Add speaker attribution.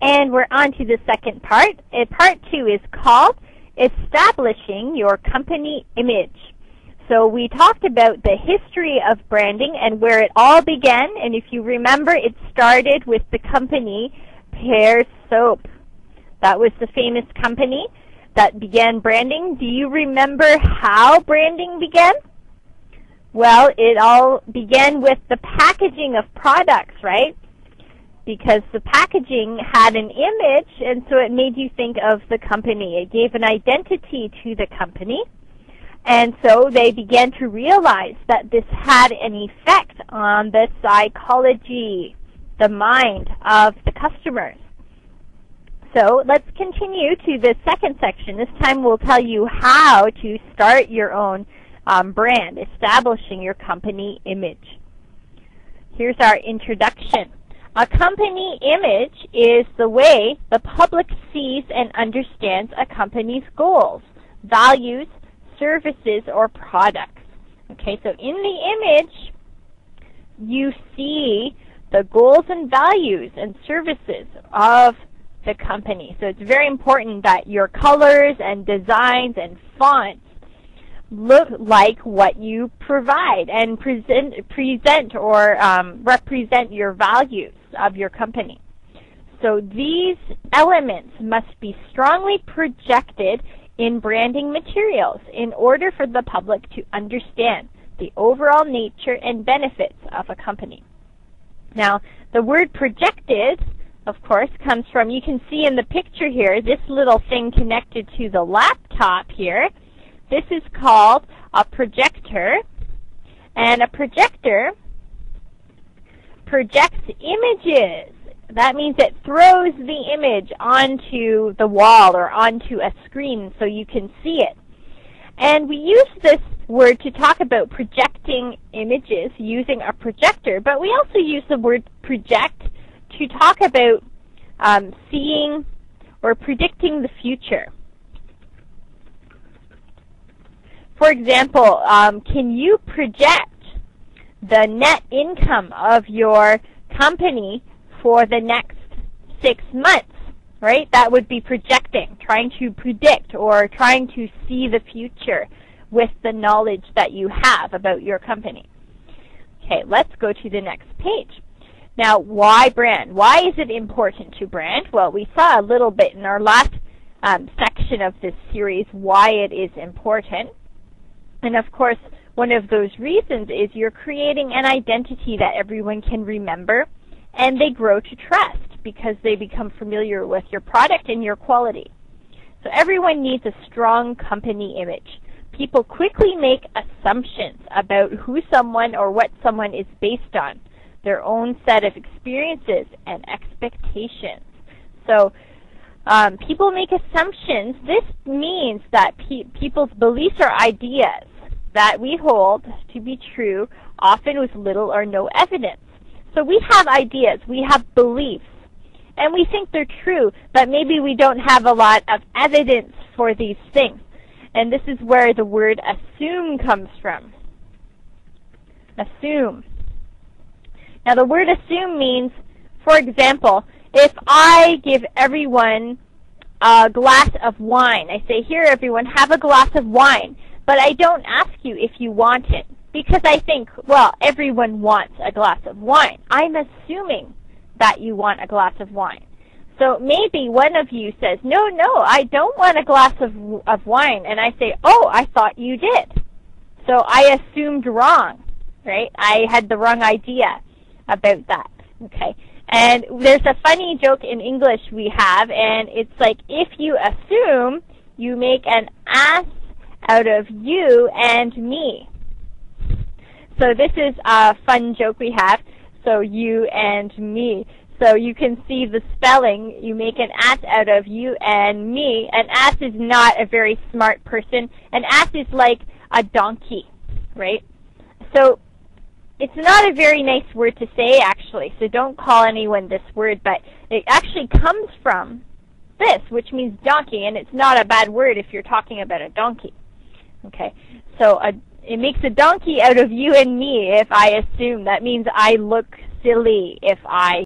Speaker 1: And we're on to the second part. Part 2 is called Establishing Your Company Image. So we talked about the history of branding and where it all began. And if you remember, it started with the company Pear Soap. That was the famous company that began branding. Do you remember how branding began? Well, it all began with the packaging of products, right? Because the packaging had an image, and so it made you think of the company. It gave an identity to the company. And so they began to realize that this had an effect on the psychology, the mind of the customers. So let's continue to the second section. This time we'll tell you how to start your own brand, establishing your company image. Here's our introduction. A company image is the way the public sees and understands a company's goals, values, services, or products. Okay, so in the image, you see the goals and values and services of the company. So it's very important that your colors and designs and fonts look like what you provide and present or represent your values of your company. So these elements must be strongly projected in branding materials in order for the public to understand the overall nature and benefits of a company. Now, the word projected, of course, comes from, you can see in the picture here, this little thing connected to the laptop here. This is called a projector, and a projector projects images. That means it throws the image onto the wall or onto a screen so you can see it. And we use this word to talk about projecting images using a projector, but we also use the word project to talk about seeing or predicting the future. For example, can you project the net income of your company for the next 6 months, right? That would be projecting, trying to predict or trying to see the future with the knowledge that you have about your company. Okay, let's go to the next page. Now, why brand? Why is it important to brand? Well, we saw a little bit in our last section of this series why it is important. And of course, one of those reasons is you're creating an identity that everyone can remember, and they grow to trust because they become familiar with your product and your quality. So everyone needs a strong company image. People quickly make assumptions about who someone or what someone is based on, their own set of experiences and expectations. So people make assumptions. This means that people's beliefs or ideas that we hold to be true, often with little or no evidence. So we have ideas, we have beliefs, and we think they're true, but maybe we don't have a lot of evidence for these things. And this is where the word assume comes from. Assume. Now the word assume means, for example, if I give everyone a glass of wine, I say, here everyone, have a glass of wine, but I don't ask you if you want it because I think, well, everyone wants a glass of wine. I'm assuming that you want a glass of wine. So maybe one of you says, no, I don't want a glass of wine. And I say, oh, I thought you did. So I assumed wrong, right? I had the wrong idea about that, okay? And there's a funny joke in English we have, and it's like, if you assume, you make an ass out of you and me. So this is a fun joke we have. So you and me. So you can see the spelling. You make an ass out of you and me. An ass is not a very smart person. An ass is like a donkey, right? So it's not a very nice word to say, actually. So don't call anyone this word, but it actually comes from this, which means donkey, and it's not a bad word if you're talking about a donkey. Okay, so it makes a donkey out of you and me if I assume. That means I look silly if I